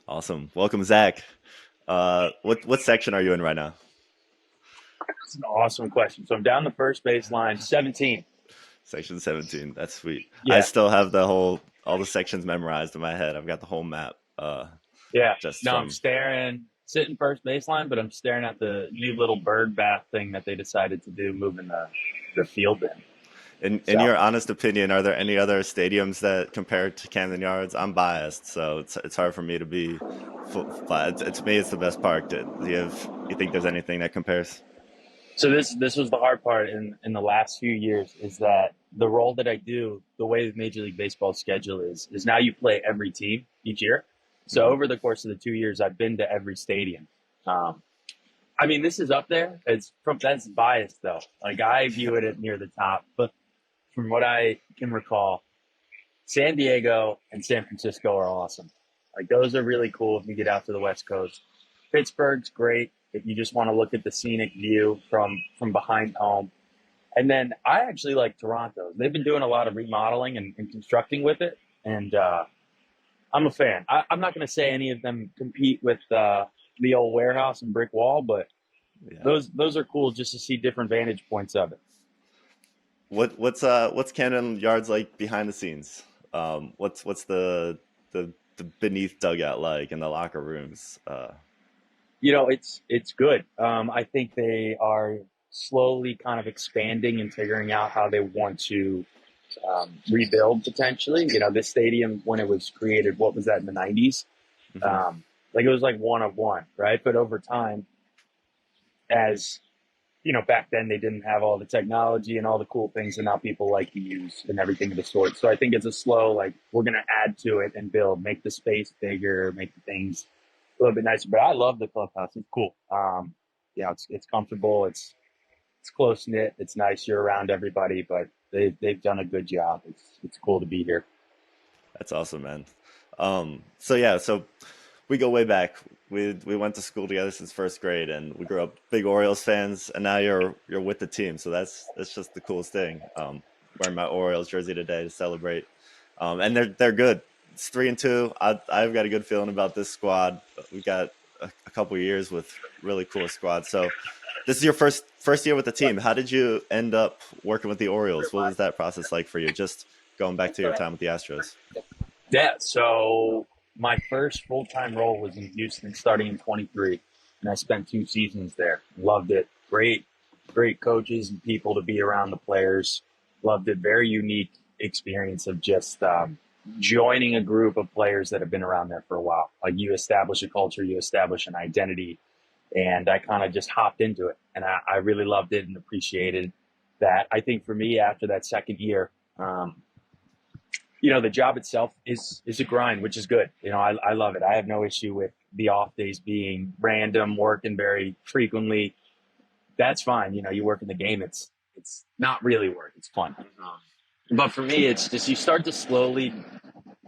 Awesome. Welcome, Zach. What section are you in right now? That's an awesome question. So I'm down the first baseline, 17. Section 17. That's sweet. I Yeah, still have all the sections memorized in my head. I've got the whole map. yeah. Just No, I'm from sitting first baseline, but I'm staring at the new little bird bath thing that they decided to do, moving the field in. in So your honest opinion, are there any other stadiums that compare to Camden Yards? I'm biased, so it's hard for me to be. To me, it's the best park. You think there's anything that compares? this was the hard part in the last few years is that the role that I do, the way the Major League Baseball schedule is now you play every team each year. So Hmm. over the course of the 2 years, I've been to every stadium. Um, I mean, this is up there. It's from that's biased though. Like I view it at near the top, but from what I can recall, San Diego and San Francisco are awesome. Like those are really cool if you get out to the West Coast. Pittsburgh's great if you just want to look at the scenic view from behind home. And then I actually like Toronto. They've been doing a lot of remodeling and constructing with it, and I'm a fan. I'm not going to say any of them compete with the old warehouse and brick wall, but Yeah. those are cool just to see different vantage points of it. What's Camden Yards like behind the scenes? What's the beneath dugout like in the locker rooms? It's good. I think they are slowly kind of expanding and figuring out how they want to rebuild potentially. This stadium when it was created, what was that in the '90s? Hmm. Like it was like one of one, right? But over time, as back then they didn't have all the technology and all the cool things that now people like to use and everything of the sort. So I think it's a slow, like we're going to add to it and build, make the space bigger, make the things a little bit nicer. But I love the clubhouse. It's cool. It's comfortable. It's close knit. It's nice. You're around everybody, but they've done a good job. It's cool to be here. That's awesome, man. So we go way back. We went to school together since first grade, and we grew up big Orioles fans. And now you're with the team, so that's just the coolest thing. Wearing my Orioles jersey today to celebrate, and they're good. It's 3-2. I've got a good feeling about this squad. We've got a couple of years with really cool squads. So this is your first year with the team. How did you end up working with the Orioles? What was that process like for you? Just going back to your time with the Astros. Yeah. So my first full time role was in Houston starting in 23, and I spent 2 seasons there. Loved it. Great coaches and people to be around the players. Loved it. Very unique experience of just joining a group of players that have been around there for a while. Like you establish a culture, you establish an identity, and I kind of just hopped into it, and I really loved it and appreciated that. I think for me, after that second year, the job itself is a grind, which is good. I love it. I have no issue with the off days being random, working very frequently. That's fine. You work in the game. It's not really work. It's fun. But for me, it's just you start to slowly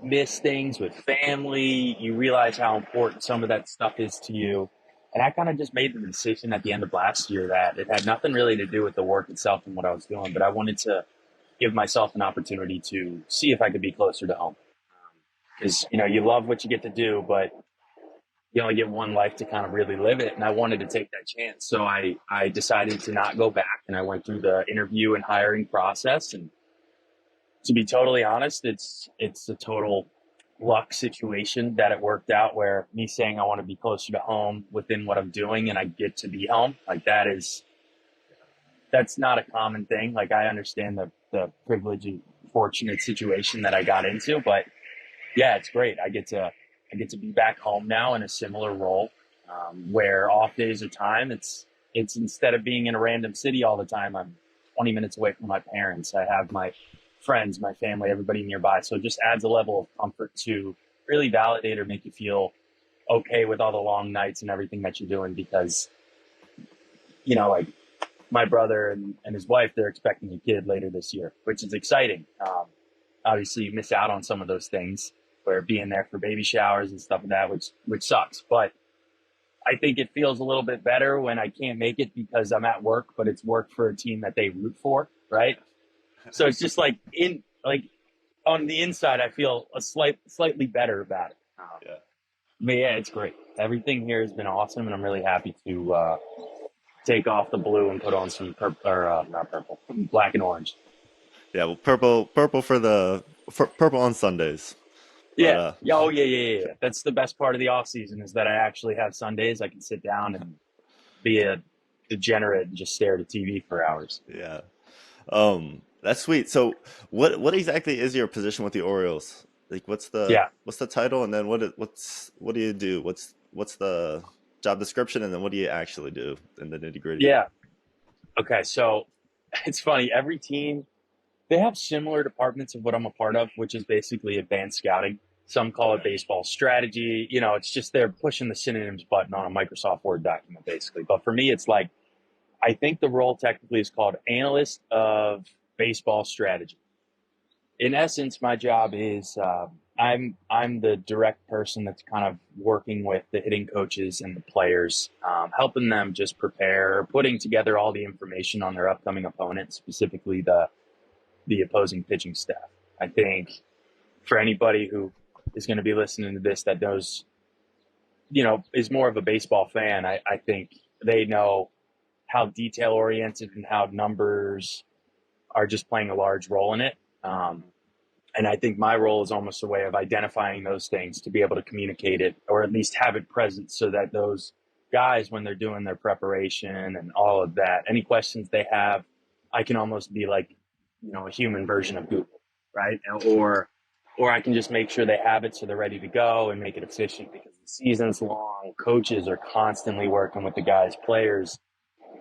miss things with family. You realize how important some of that stuff is to you. And I kind of just made the decision at the end of last year that it had nothing really to do with the work itself and what I was doing, but I wanted to give myself an opportunity to see if I could be closer to home. Because, you love what you get to do, but you only get one life to kind of really live it. And I wanted to take that chance. So I decided to not go back and I went through the interview and hiring process. And to be totally honest, it's a total luck situation that it worked out where me saying I want to be closer to home within what I'm doing and I get to be home, like that's not a common thing. Like I understand the privileged and fortunate situation that I got into, but yeah, it's great. I get to be back home now in a similar role, where off days are time. It's instead of being in a random city all the time, I'm 20 minutes away from my parents. I have my friends, my family, everybody nearby. So it just adds a level of comfort to really validate or make you feel okay with all the long nights and everything that you're doing because like my brother and his wife, they're expecting a kid later this year, which is exciting. Obviously, you miss out on some of those things, where being there for baby showers and stuff like that, which sucks. But I think it feels a little bbit better when I can't make it because I'm at work, but it's work for a team that they root for, right? So it's just like on the inside, I feel slightly better about it. Yeah. But yeah, it's great. Everything here has been awesome, and I'm really happy to take off the blue and put on some purple, or not purple, black and orange. Yeah, well, purple for purple on Sundays. But Yeah. Yeah. Oh, yeah, yeah, yeah. That's the best part of the off season is that I actually have Sundays. I can sit down and be a degenerate and just stare at a TV for hours. yeah, that's sweet. So, what exactly is your position with the Orioles? Like, Yeah. what's the title, and then what do you do? What's the job description, and then what do you actually do in the nitty gritty? Yeah. Okay. So it's funny. Every team, they have similar departments of what I'm a part of, which is basically advanced scouting. Some call it Okay. baseball strategy. It's just they're pushing the synonyms button on a Microsoft Word document, basically. But for me, it's like, I think the role technically is called analyst of baseball strategy. In essence, my job is I'm the direct person that's kind of working with the hitting coaches and the players, helping them just prepare, putting together all the information on their upcoming opponent, specifically the opposing pitching staff. I think for anybody who is going to be listening to this that knows, is more of a baseball fan, I think they know how detail oriented and how numbers are just playing a large role in it. And I think my role is almost a way of identifying those things to be able to communicate it or at least have it present so that those guys, when they're doing their preparation and all of that, any questions they have, I can almost be like, a human version of Google, right? Or I can just make sure they have it so they're ready to go and make it efficient because the season's long. Coaches are constantly working with the guys, players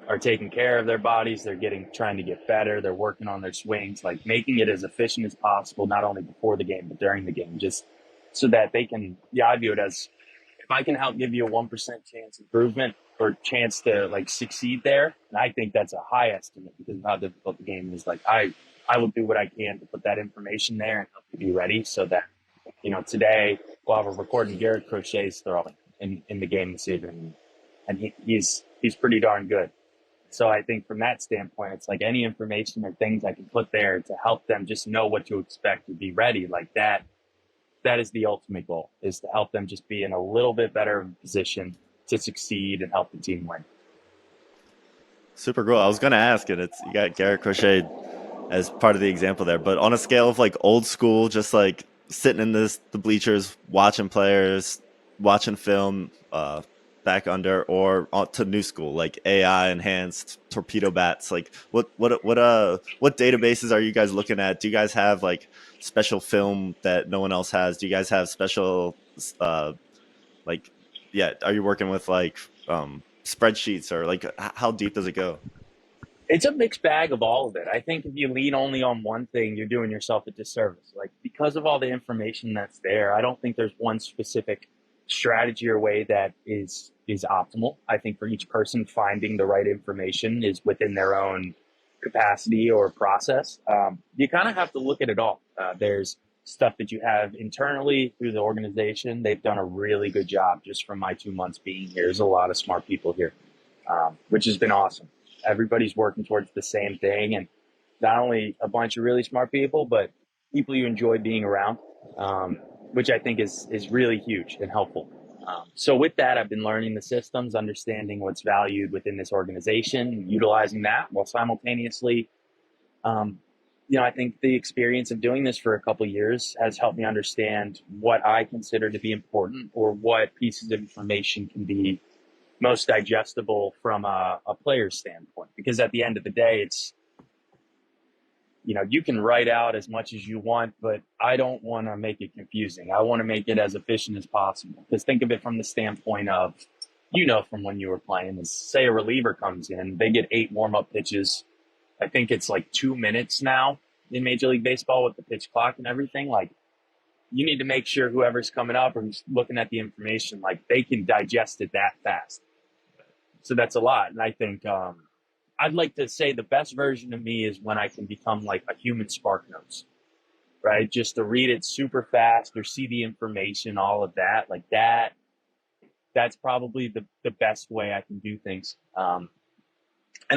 are taking care of their bodies. They're trying to get better. They're working on their swings, like making it as efficient as possible, not only before the game, but during the game, just so that they can, yeah, I view it as if I can help give you a 1% chance improvement or chance to like succeed there. And I think that's a high estimate because of how difficult the game is. Like I will do what I can to put that information there and help you be ready so that, today while we're recording, Garrett Crochet's throwing in the game this evening. And he's pretty darn good. So I think from that standpoint, it's like any information or things I can put there to help them just know what to expect to be ready like that. That is the ultimate goal, is to help them just be in a little bit better position to succeed and help the team win. Super cool. I was gonna ask it. It's you got Garrett Crochet as part of the example there, but on a scale of like old school, just like sitting in the bleachers, watching players, watching film, back under, or to new school like AI enhanced torpedo bats. Like what databases are you guys looking at? Do you guys have like special film that no one else has? Do you guys have special uh like yeah? Are you working with like spreadsheets or like how deep does it go? It's a mixed bag of all of it. I think if you lean only on one thing, you're doing yourself a disservice. Like because of all the information that's there, I don't think there's one specific strategy or way that is optimal. I think for each person, finding the right information is within their own capacity or process. You kind of have to look at it all. There's stuff that you have internally through the organization. They've done a really good job just from my 2 months being here. There's a lot of smart people here, which has been awesome. Everybody's working towards the same thing, and not only a bunch of really smart people, but people you enjoy being around, which I think is really huge and helpful. So with that, I've been learning the systems, understanding what's valued within this organization, utilizing that while simultaneously, um, I think the experience of doing this for a couple of years has helped me understand what I consider to be important or what pieces of information can be most digestible from a player's standpoint. Because at the end of the day, it's, you can write out as much as you want, but I don't want to make it confusing. I want to make it as efficient as possible. Because think of it from the standpoint of, from when you were playing, is say a reliever comes in, they get 8 warm-up pitches. I think it's like 2 minutes now in Major League Baseball with the pitch clock and everything. Like, you need to make sure whoever's coming up or who's looking at the information, like they can digest it that fast. So that's a lot. And I think I'd like to say the best version of me is when I can become like a human spark notes, right? Just to read it super fast or see the information, all of that, like that. That's probably the best way I can do things. And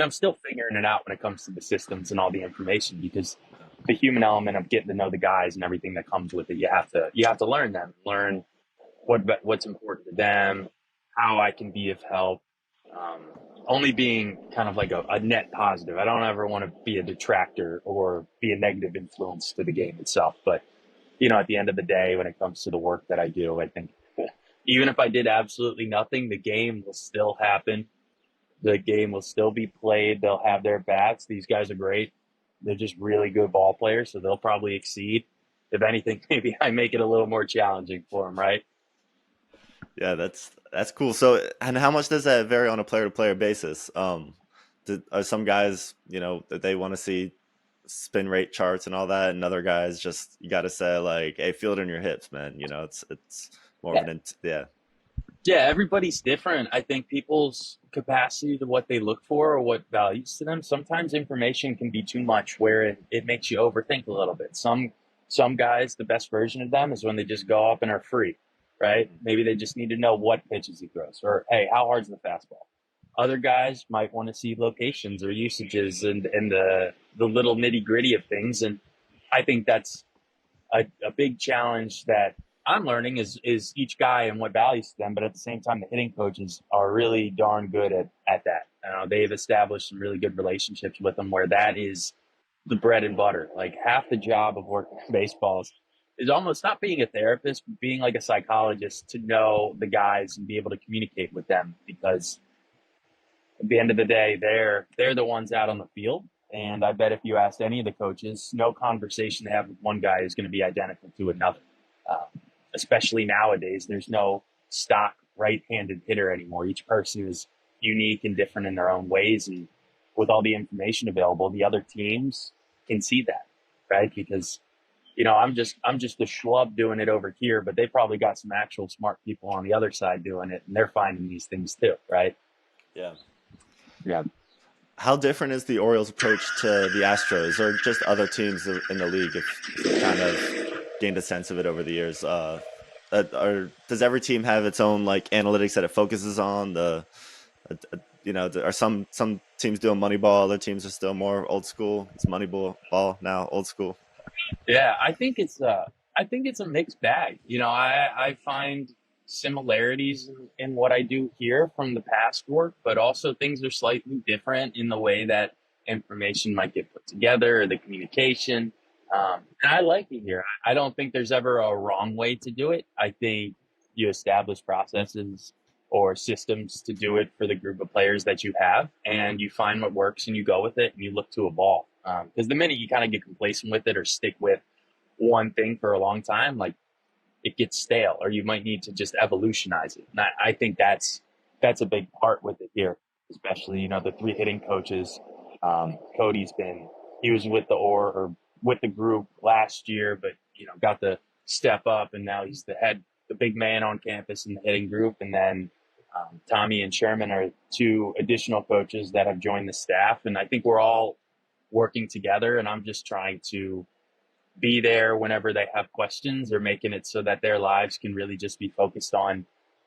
I'm still figuring it out when it comes to the systems and all the information because the human element of getting to know the guys and everything that comes with it, you have to learn them, learn what's important to them, how I can be of help. Um, Only being kind of like a net positive. I don't ever want to be a detractor or be a negative influence to the game itself. But at the end of the day, when it comes to the work that I do, I think even if I did absolutely nothing, the game will still happen. The game will still be played. They'll have their bats. These guys are great. They're just really good ball players, so they'll probably exceed. If anything, maybe I make it a little more challenging for them, right? Yeah, that's cool. So, and how much does that vary on a player to player basis? Are some guys, that they want to see spin rate charts and all that, and other guys just you got to say like, "Hey, feel it in your hips, man." It's more of Yeah. an yeah, Yeah, everybody's different. I think people's capacity to what they look for or what values to them. Sometimes information can be too much where it makes you overthink a little bit. Some guys, the best version of them is when they just go up and are free, right? Maybe they just need to know what pitches he throws or hey, how hard's the fastball. Other guys might want to see locations or usages and the little nitty gritty of things. And I think that's a big challenge that I'm learning is each guy and what values to them, but at the same time, the hitting coaches are really darn good at that. They've established some really good relationships with them where that is the bread and butter. Like half the job of working in baseballs is almost not being a therapist, but being like a psychologist to know the guys and be able to communicate with them because at the end of the day, they're the ones out on the field. And I bet if you asked any of the coaches, no conversation they have with one guy is going to be identical to another. Especially nowadays, there's no stock right-handed hitter anymore. Each person is unique and different in their own ways, and with all the information available, the other teams can see that, right? Because I'm just a schlub doing it over here, but they probably got some actual smart people on the other side doing it, and they're finding these things too, right? yeah. Yeah. How different is the Orioles' approach to the Astros, or just other teams in the league? If you've kind of gained a sense of it over the years, does every team have its own like analytics that it focuses on? Are some teams doing Moneyball, other teams are still more old school? It's Moneyball now, old school. Yeah, I think it's a mixed bag. I find similarities in what I do here from the past work, but also things are slightly different in the way that information might get put together or the communication. And I like it here. I don't think there's ever a wrong way to do it. I think you establish processes or systems to do it for the group of players that you have, and you find what works and you go with it and you look to evolve. Because the minute you kind of get complacent with it or stick with one thing for a long time, like it gets stale, or you might need to just evolutionize it. And I think that's a big part with it here, especially the three hitting coaches. Cody's been he was with or with the group last year, but got the step up, and now he's the big man on campus in the hitting group. And then Tommy and Sherman are two additional coaches that have joined the staff, and I think we're all working together. And I'm just trying to be there whenever they have questions or making it so that their lives can really just be focused on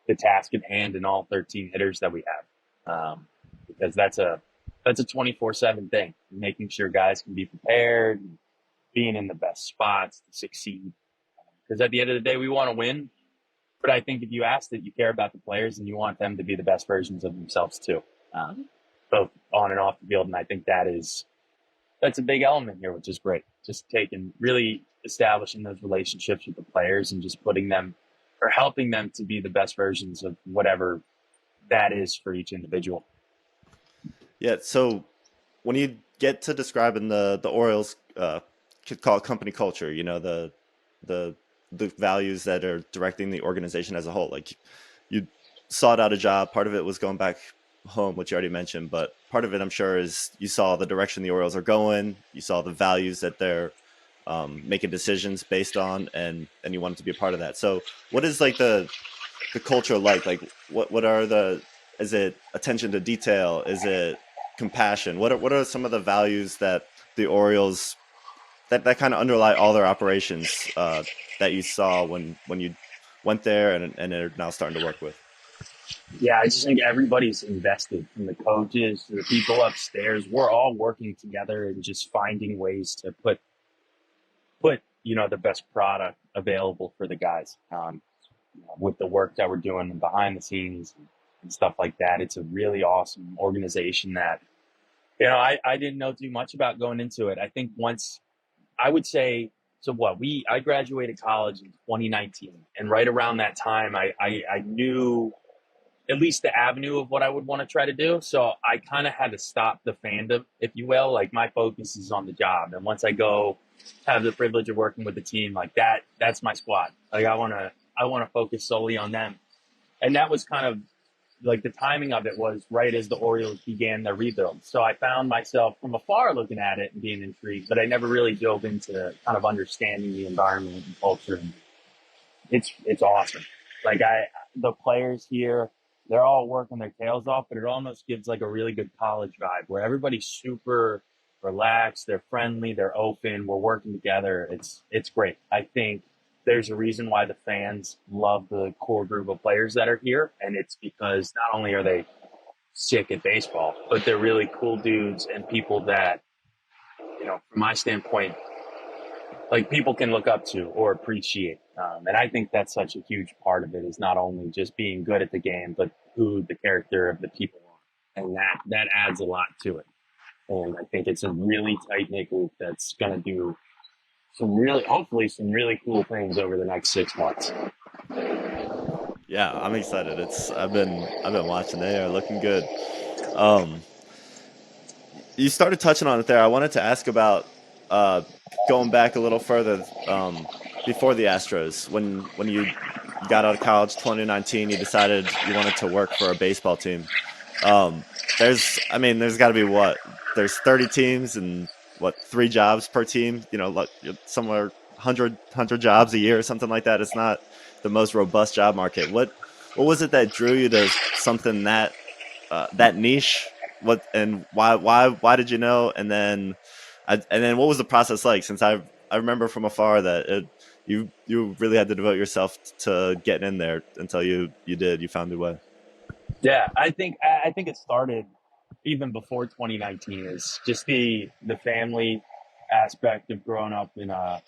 the task at hand and all 13 hitters that we have. Because that's a 24/7 thing, making sure guys can be prepared, and being in the best spots to succeed. Because at the end of the day, we want to win. But I think if you ask that you care about the players and you want them to be the best versions of themselves too, both on and off the field. And I think that's a big element here, which is great. Just really establishing those relationships with the players and just putting them or helping them to be the best versions of whatever that is for each individual. Yeah. So when you get to describing the Orioles, could call it company culture, the the values that are directing the organization as a whole. Like you sought out a job. Part of it was going back home, which you already mentioned, but part of it, I'm sure, is you saw the direction the Orioles are going. You saw the values that they're making decisions based on, and you wanted to be a part of that. So, what is like the culture like? Like, what are is it attention to detail? Is it compassion? What are some of the values that the Orioles that kind of underlie all their operations that you saw when you went there and are now starting to work with? Yeah, I just think everybody's invested, from the coaches to the people upstairs. We're all working together and just finding ways to put the best product available for the guys. with the work that we're doing behind the scenes and stuff like that. It's a really awesome organization that, I didn't know too much about going into it. I think once I would say, so what I graduated college in 2019, and right around that time, I knew at least the avenue of what I would want to try to do. So I kind of had to stop the fandom, if you will. Like my focus is on the job, and once I go have the privilege of working with the team, like that's my squad. Like I want to focus solely on them, and that was kind of like the timing of it was right as the Orioles began their rebuild. So I found myself from afar looking at it and being intrigued, but I never really dove into kind of understanding the environment and culture. And it's awesome. Like the players here, they're all working their tails off, but it almost gives like a really good college vibe where everybody's super relaxed, they're friendly, they're open, we're working together. It's great. I think there's a reason why the fans love the core group of players that are here, and it's because not only are they sick at baseball, but they're really cool dudes and people that, from my standpoint, like people can look up to or appreciate. And I think that's such a huge part of it is not only just being good at the game, but who the character of the people are. And that adds a lot to it. And I think it's a really tight knit group that's going to do hopefully some really cool things over the next 6 months. Yeah, I'm excited. I've been watching. They are looking good. Um, you started touching on it there. I wanted to ask about uh, going back a little further before the Astros. When you got out of college, 2019, you decided you wanted to work for a baseball team. There's got to be there's 30 teams and three jobs per team. Like somewhere 100 jobs a year or something like that. It's not the most robust job market. What was it that drew you to something that niche? Why did you know? And then what was the process like? Since I remember from afar that you really had to devote yourself to getting in there until you found your way. Yeah, I think it started even before 2019 is just the family aspect of growing up in I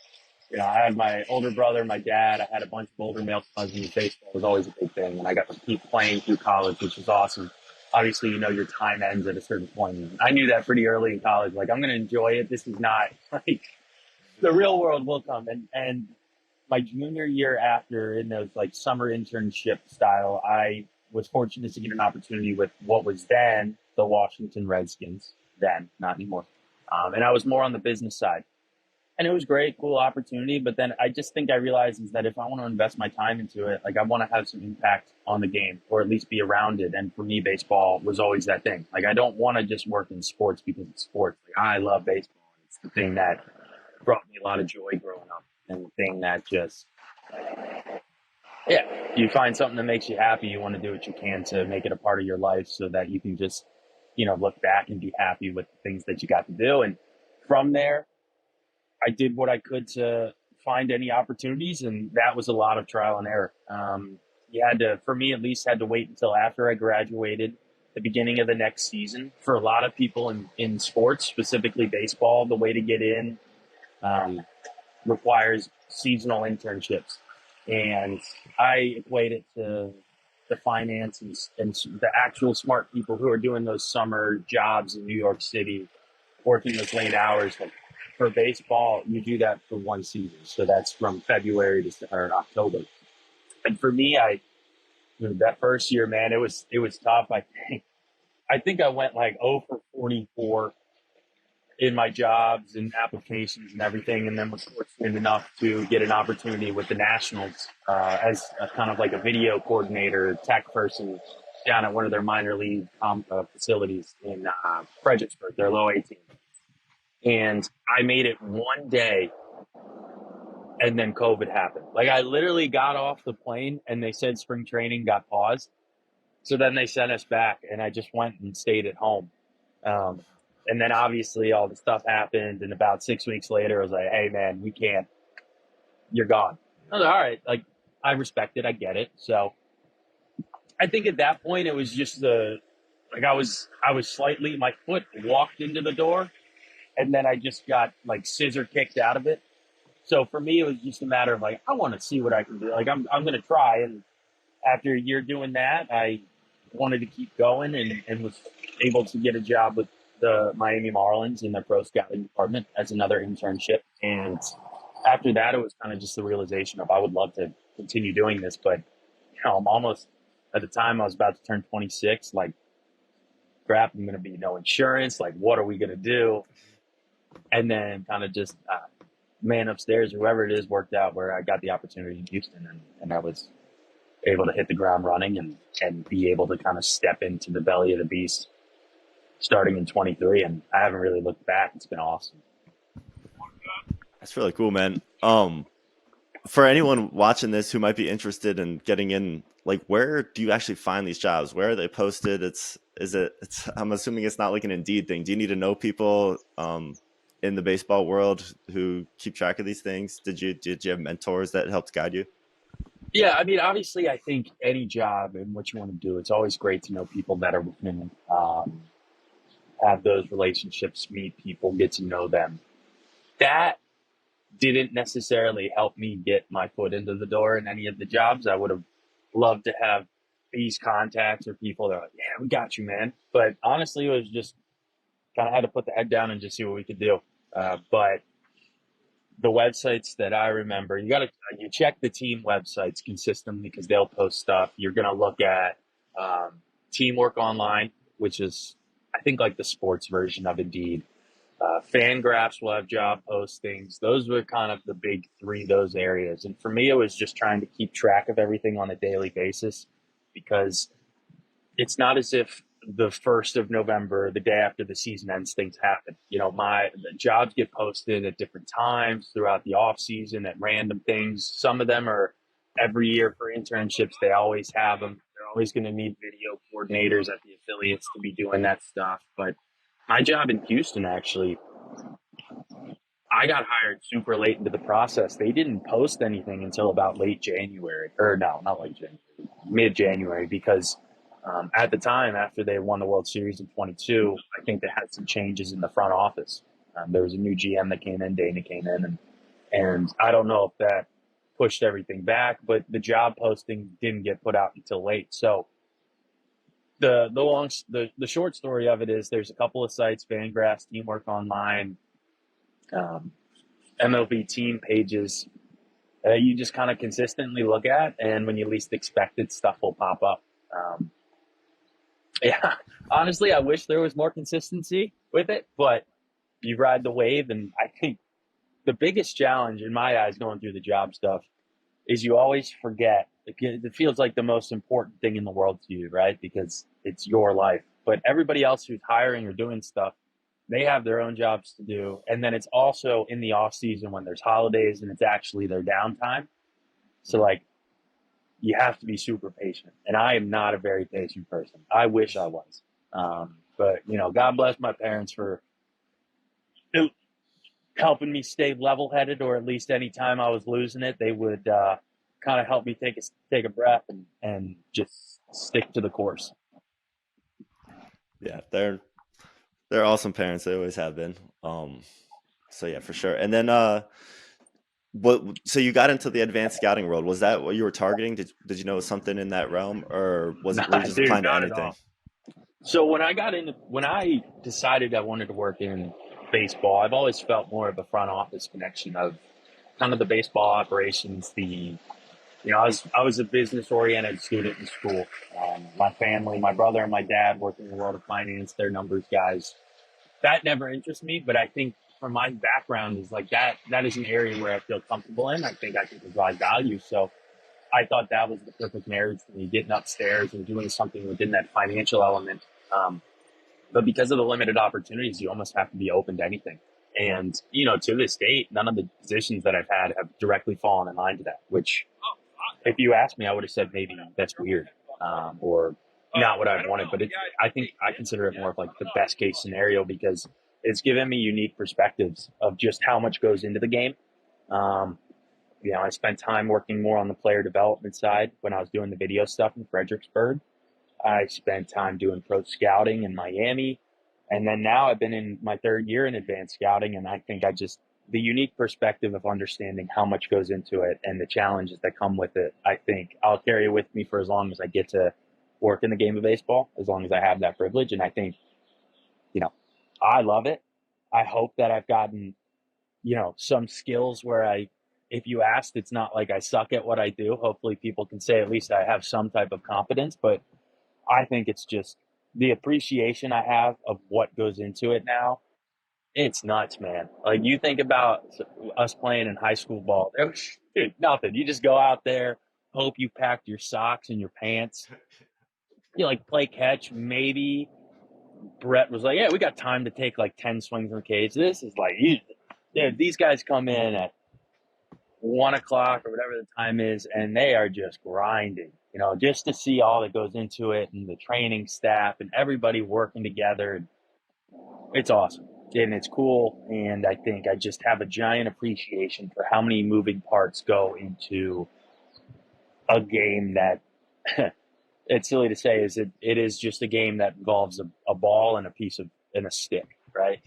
had my older brother, my dad, I had a bunch of older male cousins. Baseball was always a big thing, and I got to keep playing through college, which was awesome. Obviously, your time ends at a certain point. And I knew that pretty early in college. Like, I'm going to enjoy it. This is not like the real world will come. And my junior year after in those like summer internship style, I was fortunate to get an opportunity with what was then the Washington Redskins, then not anymore. And I was more on the business side. And it was great, cool opportunity. But then I just think I realized is that if I want to invest my time into it, like I want to have some impact on the game or at least be around it. And for me, baseball was always that thing. Like I don't want to just work in sports because it's sports. Like I love baseball. It's the thing that brought me a lot of joy growing up and the thing that just, yeah, you find something that makes you happy. You want to do what you can to make it a part of your life so that you can just, look back and be happy with the things that you got to do. And from there, I did what I could to find any opportunities, and that was a lot of trial and error. You had to, for me at least, had to wait until after I graduated, the beginning of the next season. For a lot of people in sports, specifically baseball, the way to get in um, requires seasonal internships. And I equate it to the finance and the actual smart people who are doing those summer jobs in New York City, working those late hours. Like for baseball, you do that for one season. So that's from February to or October. And for me, that first year, man, it was tough. I think I went like 0 for 44 in my jobs and applications and everything, and then was fortunate enough to get an opportunity with the Nationals as a kind of like a video coordinator, tech person down at one of their minor league facilities in Fredericksburg, their low A team. And I made it one day, and then COVID happened. Like I literally got off the plane, and they said spring training got paused. So then they sent us back, and I just went and stayed at home. Um, and then obviously all the stuff happened, and about 6 weeks later, I was like, "Hey, man, we can't. You're gone." I was like, "All right." Like I respect it, I get it. So I think at that point it was just I was slightly my foot walked into the door, and then I just got like scissor kicked out of it. So for me, it was just a matter of like, I want to see what I can do. Like I'm going to try. And after a year doing that, I wanted to keep going and was able to get a job with the Miami Marlins in their pro scouting department as another internship. And after that, it was kind of just the realization of I would love to continue doing this, but I'm almost at the time I was about to turn 26. Like, crap, I'm going to be no insurance. Like, what are we going to do? And then kind of just man upstairs, whoever it is, worked out where I got the opportunity in Houston, and I was able to hit the ground running and be able to kind of step into the belly of the beast starting in 23. And I haven't really looked back. It's been awesome. That's really cool, man. For anyone watching this who might be interested in getting in, like, where do you actually find these jobs? Where are they posted? I'm assuming it's not like an Indeed thing. Do you need to know people in the baseball world who keep track of these things? Did you have mentors that helped guide you? Yeah, I mean, obviously, I think any job and what you want to do, it's always great to know people that are within, have those relationships, meet people, get to know them. That didn't necessarily help me get my foot into the door in any of the jobs. I would have loved to have these contacts or people that are like, yeah, we got you, man. But honestly, it was just kind of had to put the head down and just see what we could do. But the websites that I remember, you check the team websites consistently because they'll post stuff. You're gonna look at Teamwork Online, which is I think like the sports version of Indeed. Fangraphs will have job postings. Those were kind of the big three, those areas. And for me, it was just trying to keep track of everything on a daily basis because it's not as if the 1st of November, the day after the season ends, things happen. The jobs get posted at different times throughout the off season at random things. Some of them are every year for internships. They always have them. They're always going to need video coordinators at the affiliates to be doing that stuff. But my job in Houston, actually, I got hired super late into the process. They didn't post anything until about late January, or no, not late January, mid January, because at the time, after they won the World Series in 22, I think they had some changes in the front office. There was a new GM that came in, Dana came in, and I don't know if that pushed everything back, but the job posting didn't get put out until late. So the short story of it is there's a couple of sites, Fangraphs, Teamwork Online, um, MLB team pages you just kind of consistently look at, and when you least expect it, stuff will pop up. Yeah, honestly, I wish there was more consistency with it, but you ride the wave, and I think the biggest challenge in my eyes going through the job stuff is you always forget. It feels like the most important thing in the world to you, right? Because it's your life. But everybody else who's hiring or doing stuff, they have their own jobs to do. And then it's also in the off season when there's holidays and it's actually their downtime. So like you have to be super patient. And I am not a very patient person. I wish I was. But God bless my parents for helping me stay level headed, or at least anytime I was losing it, they would kind of help me take a breath and just stick to the course. Yeah, they're awesome parents. They always have been. So yeah, for sure. And then so you got into the advanced scouting world. Was that what you were targeting? Did you know something in that realm, or were you just Dude, applying to not at anything? all. So when I decided I wanted to work in baseball, I've always felt more of a front office connection of kind of the baseball operations. I was a business oriented student in school. My family, my brother and my dad work in the world of finance. They're numbers guys. That never interests me, but I think from my background is like that is an area where I feel comfortable in. I think I can provide value. So I thought that was the perfect marriage for me, getting upstairs and doing something within that financial element. But because of the limited opportunities, you almost have to be open to anything. And, to this date, none of the positions that I've had have directly fallen in line to that, which if you asked me, I would have said maybe that's weird or not what I wanted. But I think I consider it more of like the best case scenario because it's given me unique perspectives of just how much goes into the game. Um, I spent time working more on the player development side when I was doing the video stuff in Fredericksburg. I spent time doing pro scouting in Miami. And then now I've been in my third year in advanced scouting, and I think I just the unique perspective of understanding how much goes into it and the challenges that come with it, I think I'll carry with me for as long as I get to work in the game of baseball, as long as I have that privilege. And I think, you know, I love it. I hope that I've gotten, some skills where if you asked, it's not like I suck at what I do. Hopefully people can say at least I have some type of competence, but I think it's just the appreciation I have of what goes into it now. It's nuts, man. Like you think about us playing in high school ball, there was, dude, nothing. You just go out there, hope you packed your socks and your pants. You like play catch. Maybe Brett was like, "Yeah, we got time to take like 10 swings in the cage." This is like, dude, these guys come in at 1 o'clock or whatever the time is, and they are just grinding. Just to see all that goes into it and the training staff and everybody working together. It's awesome and it's cool. And I think I just have a giant appreciation for how many moving parts go into a game that it's silly to say it is just a game that involves a ball and a stick, right?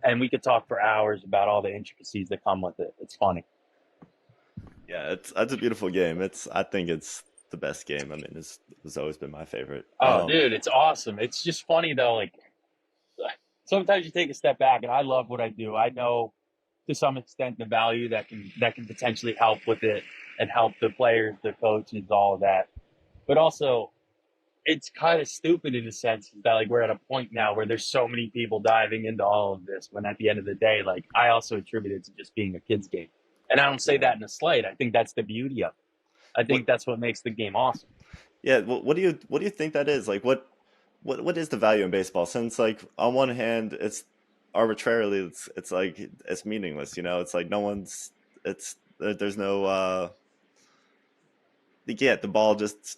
And we could talk for hours about all the intricacies that come with it. It's funny. Yeah, it's a beautiful game. I think it's the best game. I mean, it's always been my favorite. Oh, dude, it's awesome. It's just funny though. Like sometimes you take a step back, and I love what I do. I know to some extent the value that can potentially help with it and help the players, the coaches, all of that. But also, it's kind of stupid in a sense that like we're at a point now where there's so many people diving into all of this. When at the end of the day, like I also attribute it to just being a kid's game, and I don't say that in a slight. I think that's the beauty of it. I think that's what makes the game awesome. Yeah, well, what do you think that is? Like, what is the value in baseball? Since like on one hand, it's arbitrarily, it's like it's meaningless. It's like no one's, there's no yeah, the ball just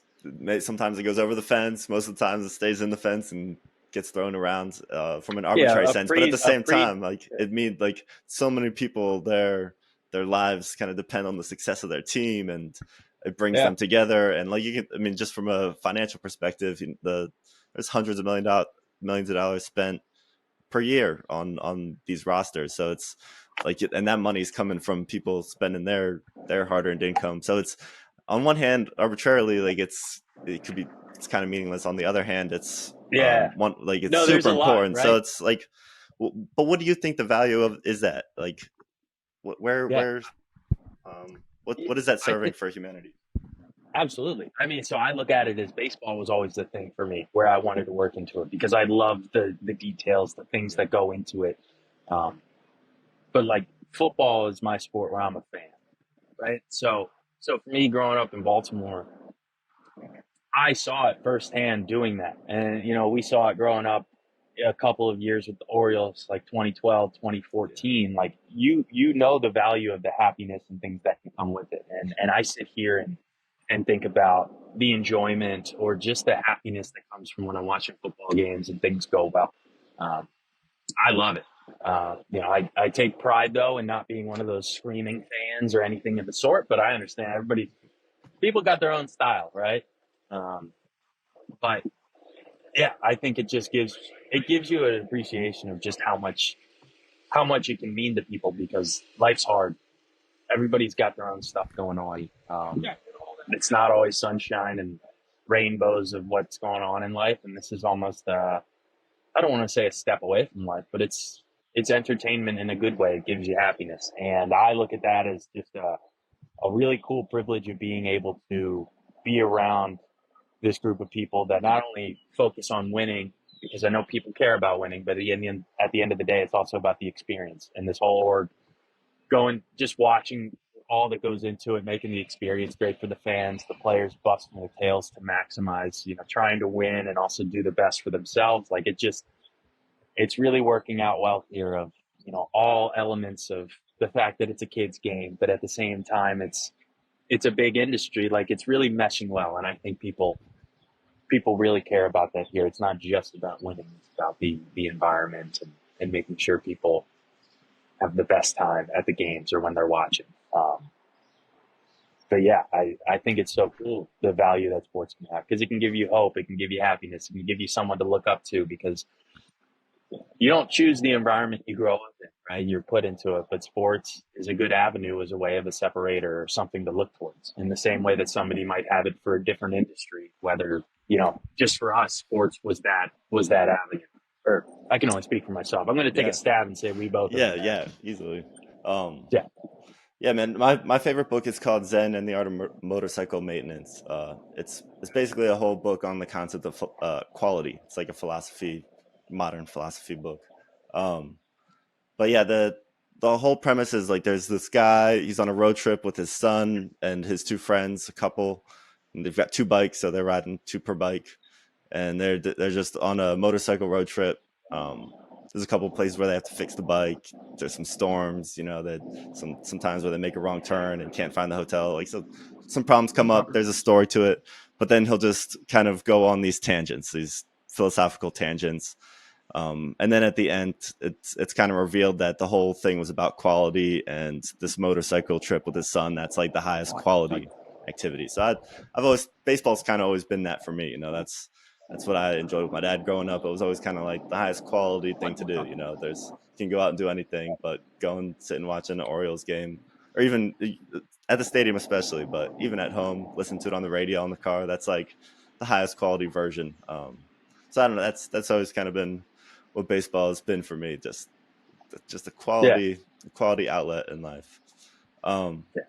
sometimes it goes over the fence. Most of the times it stays in the fence and gets thrown around from an Yeah, arbitrary a sense. But at the freeze, a same freeze. time, like it means like so many people their lives kind of depend on the success of their team, and it brings Yeah, them together. And like I mean, just from a financial perspective, there's hundreds of millions of dollars spent per year on these rosters. So it's like, and that money's coming from people spending their hard earned income. So it's on one hand arbitrarily like it's kind of meaningless. On the other hand, it's yeah. one like it's No, there's super a lot, important. So right? it's like, but what do you think the value of is that? Like, Yeah. where what is that I serving think for humanity? absolutely. I mean, so I look at it as baseball was always the thing for me where I wanted to work into it because I love the details, the things that go into it. Um, but like football is my sport where I'm a fan, right? So for me, growing up in Baltimore, I saw it firsthand doing that, and we saw it growing up a couple of years with the Orioles, like 2012, Yeah, 2014. Like you know the value of the happiness and things that can come with it, and I sit here and think about the enjoyment or just the happiness that comes from when I'm watching football games and things go well. Um, I love it. I take pride though in not being one of those screaming fans or anything of the sort, but I understand people got their own style, right? Um, but yeah, I think it gives you an appreciation of just how much it can mean to people because life's hard. Everybody's got their own stuff going on. It's not always sunshine and rainbows of what's going on in life, and this is almost I don't want to say a step away from life, but it's entertainment in a good way. It gives you happiness, and I look at that as just a really cool privilege of being able to be around this group of people that not only focus on winning, because I know people care about winning, but at the end of the day, it's also about the experience and this whole org going, just watching all that goes into it, making the experience great for the fans, the players busting their tails to maximize, trying to win and also do the best for themselves. Like it's really working out well here of, all elements of the fact that it's a kid's game, but at the same time, it's a big industry. Like it's really meshing well. And I think people really care about that here. It's not just about winning; it's about the environment and making sure people have the best time at the games or when they're watching. But yeah, I think it's so cool the value that sports can have because it can give you hope, it can give you happiness, it can give you someone to look up to because you don't choose the environment you grow up in, right? You're put into it, but sports is a good avenue as a way of a separator or something to look towards in the same way that somebody might have it for a different industry, whether, just for us, sports was that avenue. Or I can only speak for myself. I'm going to take a Yeah, stab and say we both have yeah, been there. yeah, easily. Um, Yeah. yeah, man. My favorite book is called Zen and the Art of Motorcycle Maintenance. It's basically a whole book on the concept of quality. It's like a philosophy, modern philosophy book. Um, but yeah, the whole premise is like there's this guy. He's on a road trip with his son and his two friends, a couple. And they've got two bikes, so they're riding two per bike, and they're just on a motorcycle road trip. There's a couple of places where they have to fix the bike. There's some storms, that sometimes where they make a wrong turn and can't find the hotel. Like, so some problems come up. There's a story to it, but then he'll just kind of go on these tangents, these philosophical tangents. And then at the end, it's kind of revealed that the whole thing was about quality, and this motorcycle trip with his son, that's like the highest quality activity. So I've always, baseball's kind of always been that for me. That's what I enjoyed with my dad growing up. It was always kind of like the highest quality thing to do. You can go out and do anything, but go and sit and watch an Orioles game, or even at the stadium especially, but even at home, listen to it on the radio in the car. That's like the highest quality version. So I don't know. That's always kind of been what baseball has been for me. Just a Yeah. quality outlet in life. Um, Yeah.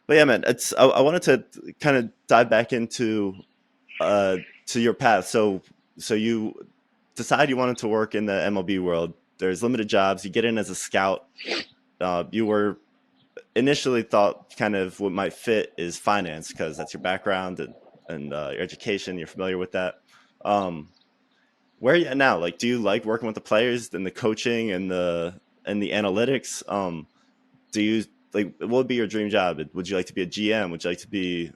but yeah, man, I wanted to kind of dive back to your path. So you decide you wanted to work in the MLB world. There's limited jobs. You get in as a scout. You were initially thought kind of what might fit is finance because that's your background and your education. You're familiar with that. Um, where are you at now? Like, do you like working with the players and the coaching and the analytics? Do you like, what would be your dream job? Would you like to be a GM? Would you like to be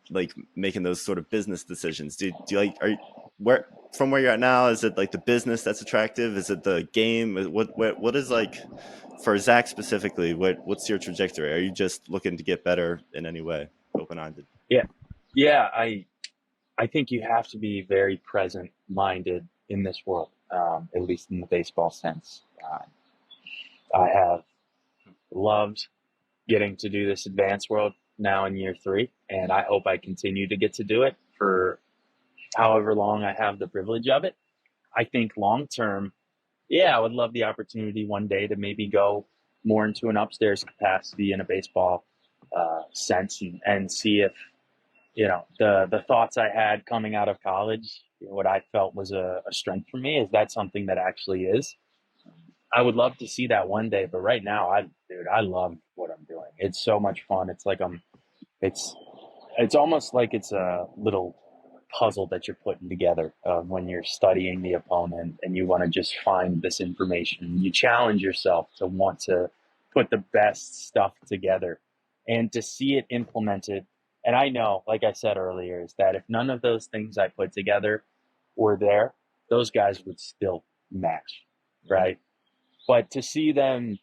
like making those sort of business decisions? Do you like, where from where you're at now? Is it like the business that's attractive? Is it the game? What is like for Zach specifically? What's your trajectory? Are you just looking to get better in any way? Open minded. Yeah. Yeah. I think you have to be very present minded in this world, at least in the baseball sense. I have loved getting to do this advanced world now in year 3, and I hope I continue to get to do it for however long I have the privilege of it. I think long term, yeah, I would love the opportunity one day to maybe go more into an upstairs capacity in a baseball sense, and see if the thoughts I had coming out of college, what I felt was a strength for me, is that something that actually is. I would love to see that one day, but right now, I love what I'm doing. It's so much fun. It's it's almost like it's a little puzzle that you're putting together when you're studying the opponent and you want to just find this information. You challenge yourself to want to put the best stuff together and to see it implemented. And I know, like I said earlier, is that if none of those things I put together were there, those guys would still match, right? But to see them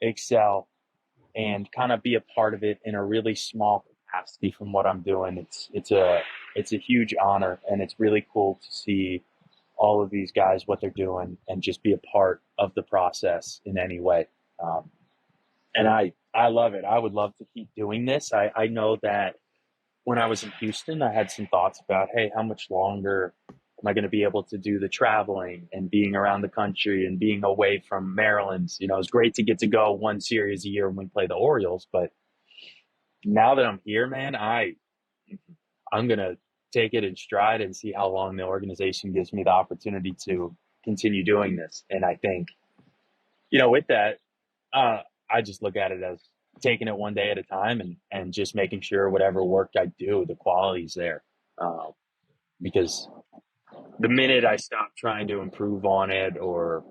excel and kind of be a part of it in a really small capacity from what I'm doing, it's a huge honor, and it's really cool to see all of these guys what they're doing and just be a part of the process in any way. Um, and I love it. I would love to keep doing this. I know that when I was in Houston, I had some thoughts about, hey, how much longer am I going to be able to do the traveling and being around the country and being away from Maryland? It's great to get to go one series a year when we play the Orioles, but now that I'm here, man, I'm going to take it in stride and see how long the organization gives me the opportunity to continue doing this. And I think, with that, uh, I just look at it as taking it one day at a time, and just making sure whatever work I do, the quality's there. Uh, because the minute I stop trying to improve on it or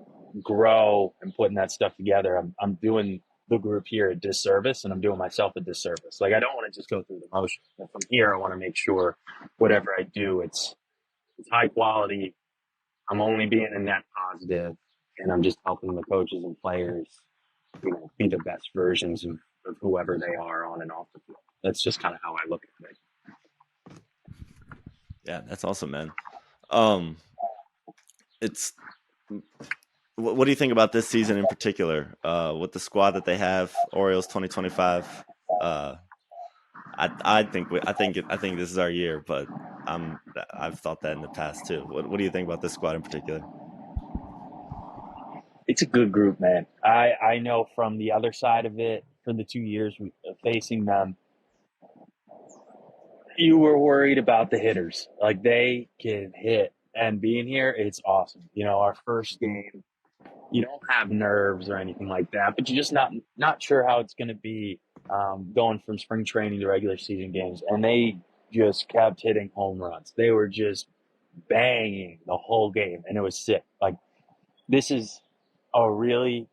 grow and putting that stuff together, I'm doing the group here a disservice, and I'm doing myself a disservice. Like, I don't want to just go through the motions. And from here, I want to make sure whatever I do, it's high quality. I'm only being a net positive, and I'm just helping the coaches and players, be the best versions of whoever they are on and off the field. That's just kind of how I look at it. Yeah, that's awesome, man. Um, it's what do you think about this season in particular? With the squad that they have, Orioles 2025. Uh, I think this is our year, but I've thought that in the past too. What do you think about this squad in particular? It's a good group, man. I know from the other side of it, for the 2 years facing them, you were worried about the hitters. Like they can hit, and being here, it's awesome. Our first game, you don't have nerves or anything like that, but you're just not sure how it's going to be going from spring training to regular season games. And they just kept hitting home runs. They were just banging the whole game, and it was sick. Like this is a really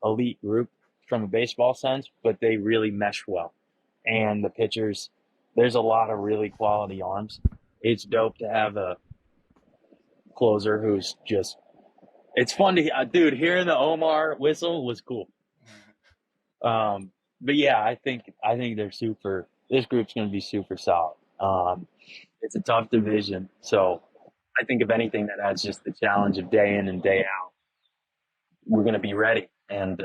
elite group from a baseball sense, but they really mesh well. And the pitchers, there's a lot of really quality arms. It's dope to have a closer who's just. It's fun to, dude. Hearing the Omar whistle was cool. But yeah, I think they're super. This group's going to be super solid. It's a tough division, so I think if anything, that adds just the challenge of day in and day out. We're going to be ready, and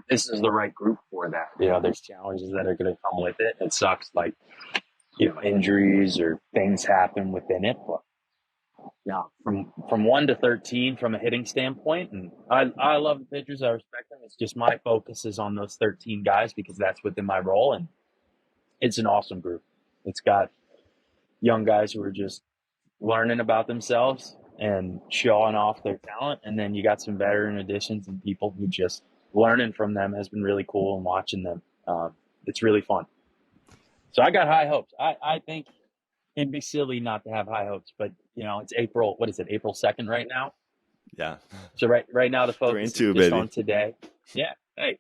this is the right group for that. There's challenges that are going to come with it. It sucks, like injuries or things happen within it, but yeah, from 1 to 13 from a hitting standpoint, and I love the pitchers. I respect them. It's just my focus is on those 13 guys because that's within my role, and it's an awesome group. It's got young guys who are just learning about themselves and showing off their talent, and then you got some veteran additions and people who just learning from them has been really cool, and watching them, it's really fun. So I got high hopes. I think it'd be silly not to have high hopes, but it's April. What is it? April 2nd right now. Yeah. So right now the focus 3-2, is just baby. on today. Yeah. Hey.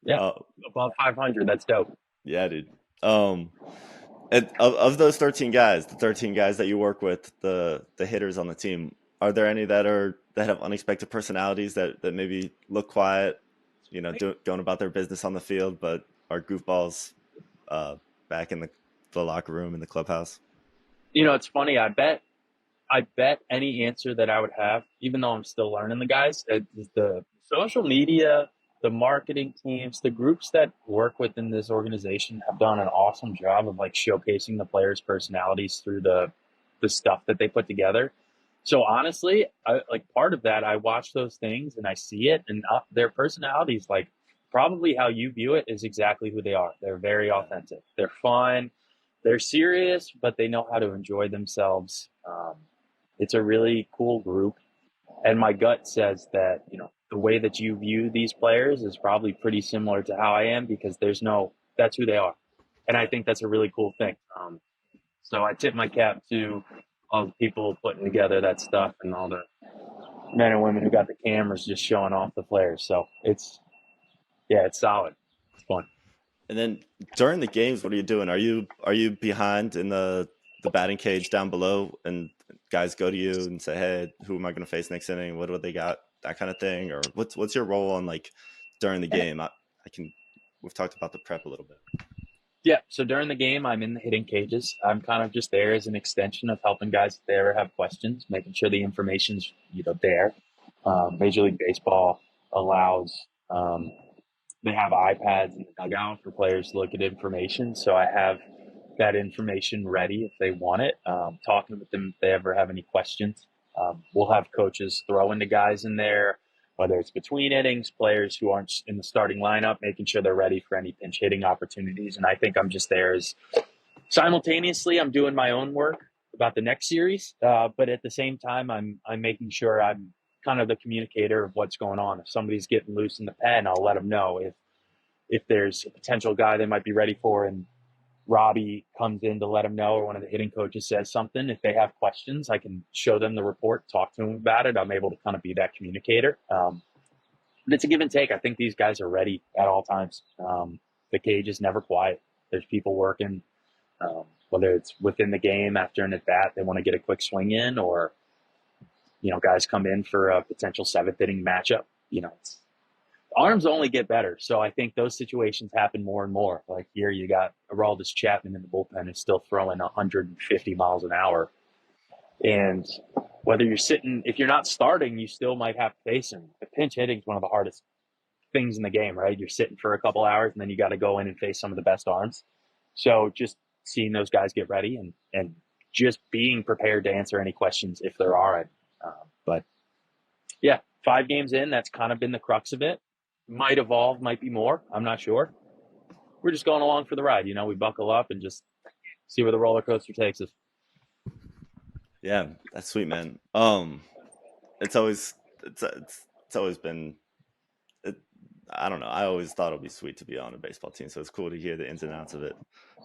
Yeah. Above 500. That's dope. Yeah, dude. And of those 13 guys, the 13 guys that you work with, the hitters on the team, are there any that have unexpected personalities that maybe look quiet, going about their business on the field, but are goofballs back in the locker room in the clubhouse? It's funny. I bet any answer that I would have, even though I'm still learning the guys, the social media, the marketing teams, the groups that work within this organization have done an awesome job of like showcasing the players' personalities through the stuff that they put together. So honestly, like part of that, I watch those things and I see it, and their personalities, like probably how you view it, is exactly who they are. They're very authentic. They're fun. They're serious, but they know how to enjoy themselves. It's a really cool group. And my gut says that, the way that you view these players is probably pretty similar to how I am, because that's who they are. And I think that's a really cool thing. So I tip my cap to all the people putting together that stuff and all the men and women who got the cameras just showing off the players. So it's solid. It's fun. And then during the games, what are you doing? Are you behind in the batting cage down below, and guys go to you and say, "Hey, who am I going to face next inning? What do they got?" That kind of thing, or what's your role on like during the game? We've talked about the prep a little bit. Yeah. So during the game, I'm in the hitting cages. I'm kind of just there as an extension of helping guys if they ever have questions, making sure the information's there. Major League Baseball allows. They have iPads in the dugout for players to look at information. So I have that information ready if they want it. Talking with them if they ever have any questions. We'll have coaches throw into guys in there, whether it's between innings, players who aren't in the starting lineup, making sure they're ready for any pinch hitting opportunities. And I think I'm just there as simultaneously I'm doing my own work about the next series, but at the same time I'm making sure I'm kind of the communicator of what's going on. If somebody's getting loose in the pen, I'll let them know. If there's a potential guy they might be ready for, and Robbie comes in to let them know, or one of the hitting coaches says something, if they have questions, I can show them the report, talk to them about it. I'm able to kind of be that communicator. But it's a give and take. I think these guys are ready at all times. The cage is never quiet. There's people working, whether it's within the game after an at-bat, they want to get a quick swing in, or guys come in for a potential 7th inning matchup. Arms only get better. So I think those situations happen more and more. Like here, you got Aroldis Chapman in the bullpen who's still throwing 150 miles an hour. And whether you're sitting, if you're not starting, you still might have to face him. The pinch hitting is one of the hardest things in the game, right? You're sitting for a couple hours and then you got to go in and face some of the best arms. So just seeing those guys get ready and just being prepared to answer any questions if there are. But yeah, 5 games in, that's kind of been the crux of it. Might evolve, might be more. I'm not sure. We're just going along for the ride. We buckle up and just see where the roller coaster takes us. Yeah, that's sweet, man. It's always it's always been. It, I don't know. I always thought it'd be sweet to be on a baseball team, so it's cool to hear the ins and outs of it.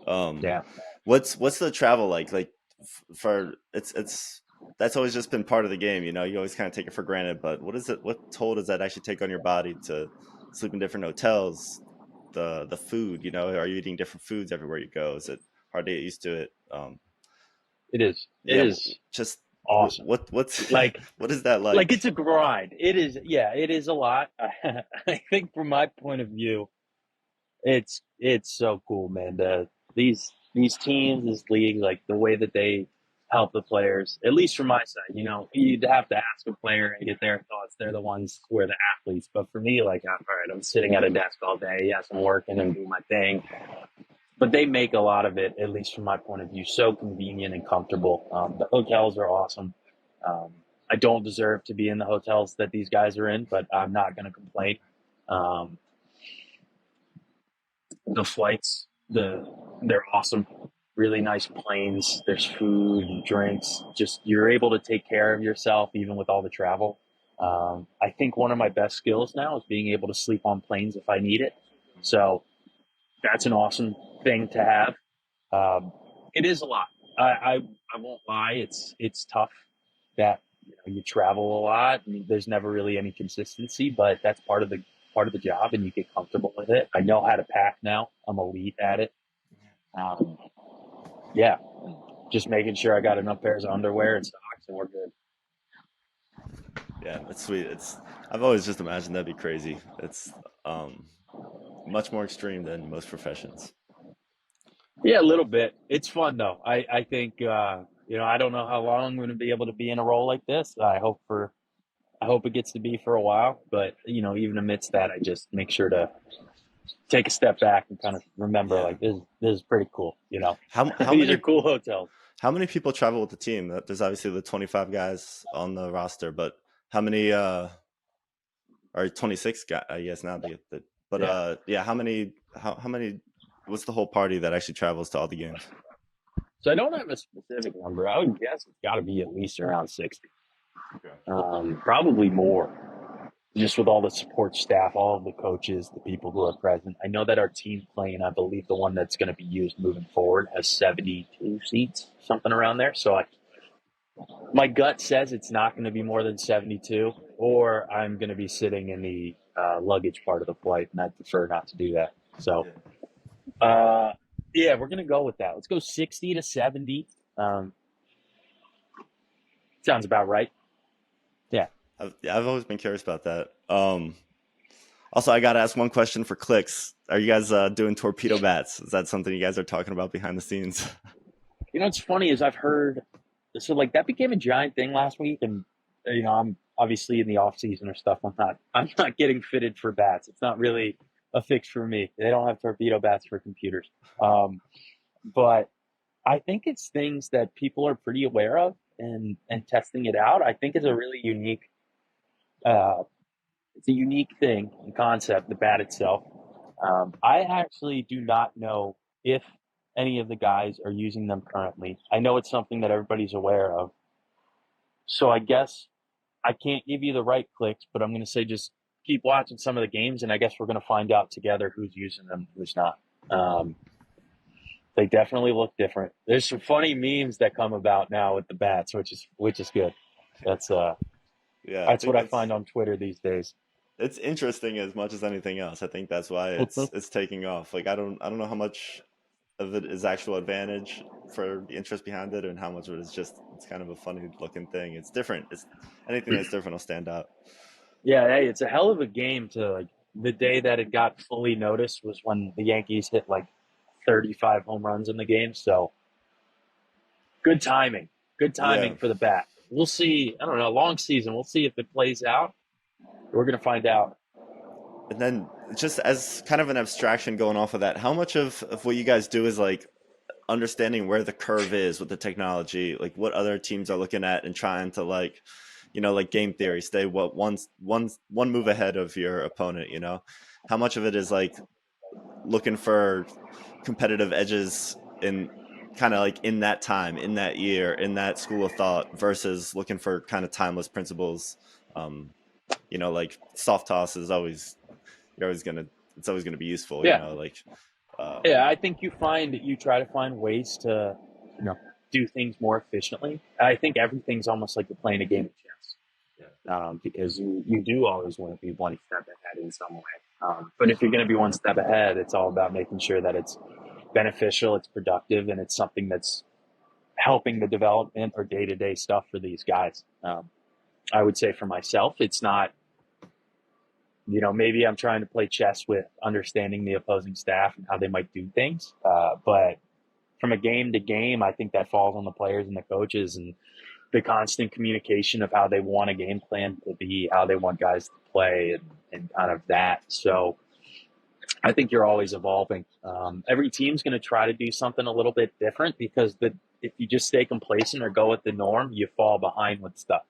Um, Yeah. what's the travel like? Like for it's that's always just been part of the game. You always kind of take it for granted, but what is it? What toll does that actually take on your body to sleep in different hotels? The food, are you eating different foods everywhere you go? Is it hard to get used to it? It is. It Yeah, is just awesome. what's Like, what is that like like? it's a grind. It is. Yeah, it is a lot. I think from my point of view, it's so cool, man. These teams, this league, like the way that they help the players, at least from my side, you'd have to ask a player and get their thoughts. They're the ones who are the athletes. But for me, like, all right, I'm sitting at a desk all day. Yes, I'm working and doing my thing. But they make a lot of it, at least from my point of view, so convenient and comfortable. The hotels are awesome. Um, I don't deserve to be in the hotels that these guys are in, but I'm not going to complain. Um, the flights, they're awesome. Really nice planes. There's food and drinks. Just you're able to take care of yourself even with all the travel. I think one of my best skills now is being able to sleep on planes if I need it. So that's an awesome thing to have. Um, it is a lot. I won't lie. It's tough that you travel a lot. And there's never really any consistency, but that's part of the job, and you get comfortable with it. I know how to pack now. I'm elite at it. Um, yeah, just making sure I got enough pairs of underwear and socks, and we're good. Yeah, that's sweet. I've always just imagined that'd be crazy. It's um much more extreme than most professions. Yeah, a little bit. It's fun though. I think I don't know how long I'm going to be able to be in a role like this. I hope it gets to be for a while, but even amidst that, I just make sure to take a step back and kind of remember Yeah. like this is pretty cool. How These are many cool hotels. how many people travel with the team? There's obviously the 25 guys on the roster, but how many or 26 guys, I guess now but Yeah. yeah, how many what's the whole party that actually travels to all the games? So I don't have a specific number. I would guess it's got to be at least around 60, Okay. probably more. Just with all the support staff, all of the coaches, the people who are present. I know that our team plane, I believe the one that's going to be used moving forward, has 72 seats, something around there. So my gut says it's not going to be more than 72, or I'm going to be sitting in the luggage part of the flight, and I prefer not to do that. So, Yeah. uh, yeah, we're going to go with that. Let's go 60 to 70. Um, Sounds about right. Yeah. I've always been curious about that. Also, I got to ask one question for clicks. Are you guys doing torpedo bats? Is that something you guys are talking about behind the scenes? What's funny is I've heard so like that became a giant thing last week, and I'm obviously in the off season or stuff. I'm not getting fitted for bats. It's not really a fix for me. They don't have torpedo bats for computers. Um, but I think it's things that people are pretty aware of and testing it out. I think uh, it's a unique thing and concept, the bat itself. I actually do not know if any of the guys are using them currently. I know it's something that everybody's aware of. So I guess I can't give you the right clicks, but I'm going to say just keep watching some of the games, and I guess we're going to find out together who's using them, who's not. Um, they definitely look different. There's some funny memes that come about now with the bats, which is good. That's Yeah, I that's think what I find on Twitter these days. it's interesting as much as anything else. I think that's why it's taking off. Like I don't know how much of it is actual advantage for the interest behind it, and how much of it is just it's kind of a funny looking thing. It's different. It's anything that's different will stand out. Yeah, hey, it's a hell of a game to like the day that it got fully noticed was when the Yankees hit like 35 home runs in the game. So good timing. Good Yeah. timing for the bat. We'll see. I don't know. Long season. We'll see if it plays out. We're gonna find out. And then just as kind of an abstraction going off of that, how much of what you guys do is like understanding where the curve is with the technology, like what other teams are looking at and trying to like, like game theory, stay one move ahead of your opponent, How much of it is like looking for competitive edges in kind of like in that time, in that year, in that school of thought versus looking for kind of timeless principles. Um, like soft toss is always you're always gonna it's always gonna be useful, Yeah. like Yeah. I think you try to find ways to, you know, do things more efficiently. I think everything's almost like you're playing a game of chess. Because you do always want to be one step ahead in some way. But if you're going to be one step ahead, it's all about making sure that it's beneficial, it's productive, and it's something that's helping the development or day to day stuff for these guys. I would say for myself, it's not, maybe I'm trying to play chess with understanding the opposing staff and how they might do things. But from a game to game, I think that falls on the players and the coaches and the constant communication of how they want a game plan to be, how they want guys to play, and kind of that. So I think you're always evolving. Every team's going to try to do something a little bit different because if you just stay complacent or go with the norm, you fall behind with stuff.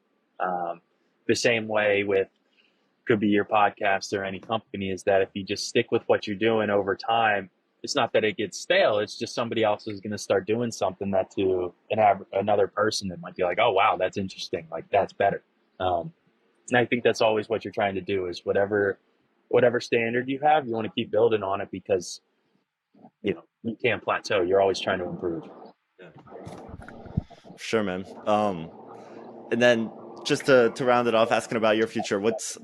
The same way with could be your podcast or any company is that if you just stick with what you're doing over time, it's not that it gets stale. It's just somebody else is going to start doing something that to another person that might be like, oh, wow, that's interesting. Like that's better. And I think that's always what you're trying to do is whatever standard you have, you want to keep building on it because, you can't plateau. You're always trying to improve. sure, man. And then just to round it off, asking about your future, what's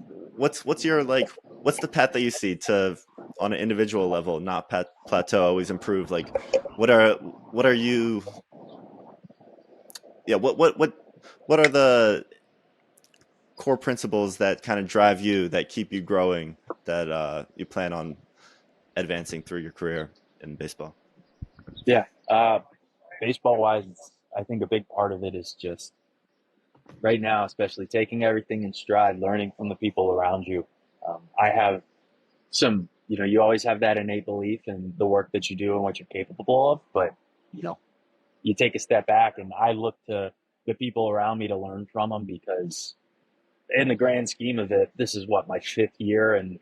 your like what's the path that you see to on an individual level, not plateau, always improve? Like, what are you? Yeah, what are the core principles that kind of drive you, that keep you growing, that you plan on advancing through your career in baseball? Yeah. Baseball wise, I think a big part of it is just right now, especially taking everything in stride, learning from the people around you. I have you always have that innate belief in the work that you do and what you're capable of, but, you know, you take a step back and I look to the people around me to learn from them because in the grand scheme of it, this is what my fifth year and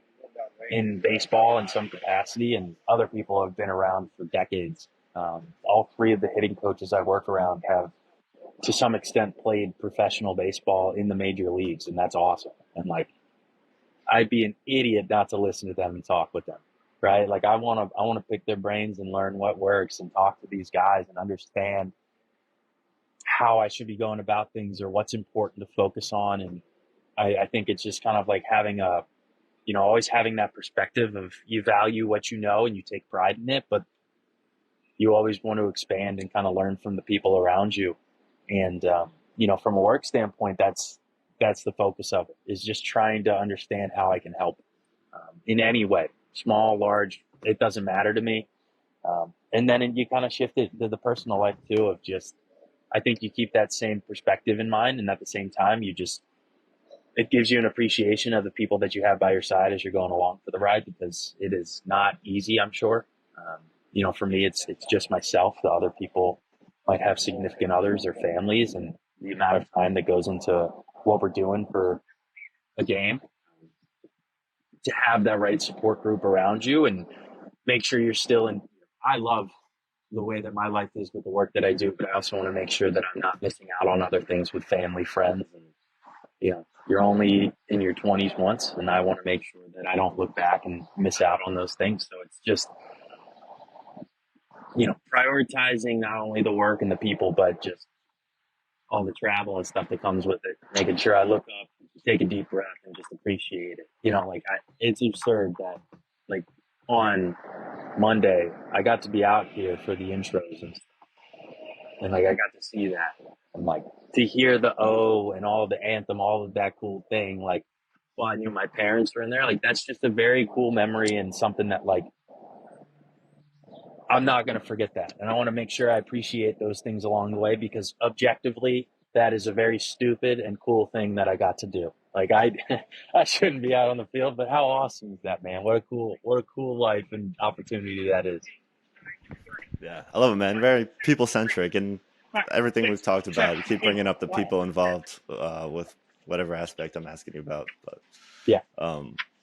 in baseball in some capacity, and other people have been around for decades. All three of the hitting coaches I work around have, to some extent, played professional baseball in the major leagues, and that's awesome. And like, I'd be an idiot not to listen to them and talk with them, right? Like, I want to pick their brains and learn what works and talk to these guys and understand how I should be going about things or what's important to focus on. And I think it's just kind of like having always having that perspective of you value what you know and you take pride in it, but you always want to expand and kind of learn from the people around you. And, from a work standpoint, that's the focus of it, is just trying to understand how I can help in any way, small, large, it doesn't matter to me. And then you kind of shift it to the personal life too, of just, I think you keep that same perspective in mind. And at the same time, it gives you an appreciation of the people that you have by your side as you're going along for the ride, because it is not easy, I'm sure. For me, it's just myself. The other people might have significant others or families, and the amount of time that goes into what we're doing for a game, to have that right support group around you and make sure you're still in. I love the way that my life is with the work that I do, but I also want to make sure that I'm not missing out on other things with family, friends, and you're only in your 20s once, and I want to make sure that I don't look back and miss out on those things. So it's just, prioritizing not only the work and the people, but just all the travel and stuff that comes with it, making sure I look up, take a deep breath, and just appreciate it. It's absurd that, like, on Monday, I got to be out here for the intros and like, I got to see that. And like, to hear the O and all the anthem, all of that cool thing, like, well, I knew my parents were in there. Like, that's just a very cool memory and something that, like, I'm not going to forget that. And I want to make sure I appreciate those things along the way because objectively, that is a very stupid and cool thing that I got to do. Like I shouldn't be out on the field, but how awesome is that, man? What a cool life and opportunity that is. Yeah, I love it, man. Very people centric, and everything we've talked about. You keep bringing up the people involved with whatever aspect I'm asking you about. But Yeah.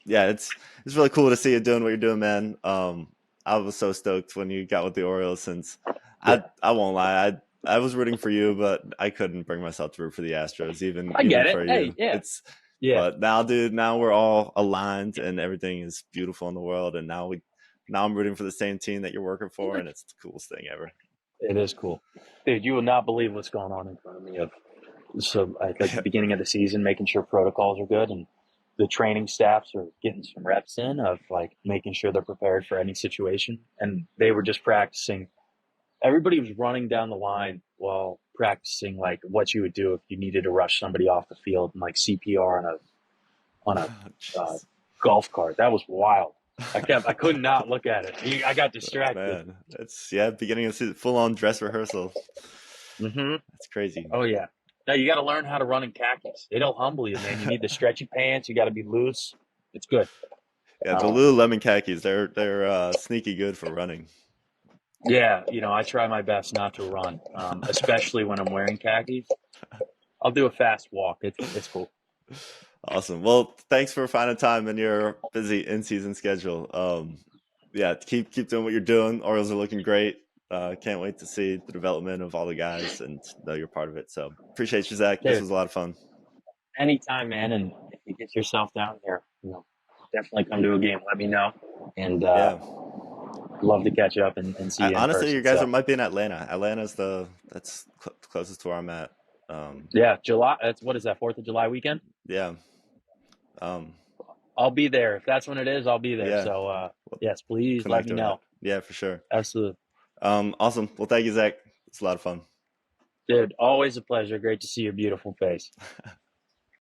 yeah, it's really cool to see you doing what you're doing, man. I was so stoked when you got with the Orioles since Yeah. I won't lie, I was rooting for you, but I couldn't bring myself to root for the Astros, I even get it. for Hey, you. yeah. It's Yeah. but now, dude, now we're all aligned and everything is beautiful in the world, and now I'm rooting for the same team that you're working for, and it's the coolest thing ever. It is cool. Dude, you will not believe what's going on in front of me. So, like the beginning of the season, making sure protocols are good and the training staffs are getting some reps in of like making sure they're prepared for any situation. And they were just practicing. Everybody was running down the line while practicing like what you would do if you needed to rush somebody off the field and like CPR on a uh, Jeez. golf cart. That was wild. I could not look at it. I got distracted. Man, it's beginning of season, full on dress rehearsal. Mm-hmm. That's crazy. Oh yeah. Now you got to learn how to run in khakis. They don't humble you, man. You need the stretchy pants. You got to be loose. It's good. Yeah, the Um, Lululemon khakis, they're sneaky good for running. yeah, I try my best not to run, especially when I'm wearing khakis. I'll do a fast walk. It's cool. Awesome. Well, thanks for finding time in your busy in-season schedule. Yeah, keep doing what you're doing. Orioles are looking great. Can't wait to see the development of all the guys and know you're part of it. So appreciate you, Zach. This Dude, was a lot of fun. anytime, man. And if you get yourself down here, definitely come to a game. Let me know. And Yeah. love to catch up and see you in Honestly, you person. guys So might be in Atlanta. Atlanta's that's closest to where I'm at. yeah, July. That's what is that? 4th of July weekend. Yeah. Um, I'll be there. If that's when it is, I'll be there. yeah. So We'll yes, please let connect me on that. know. Yeah, for sure. Absolutely. Awesome. Well, thank you, Zach. It's a lot of fun. Dude, always a pleasure. Great to see your beautiful face.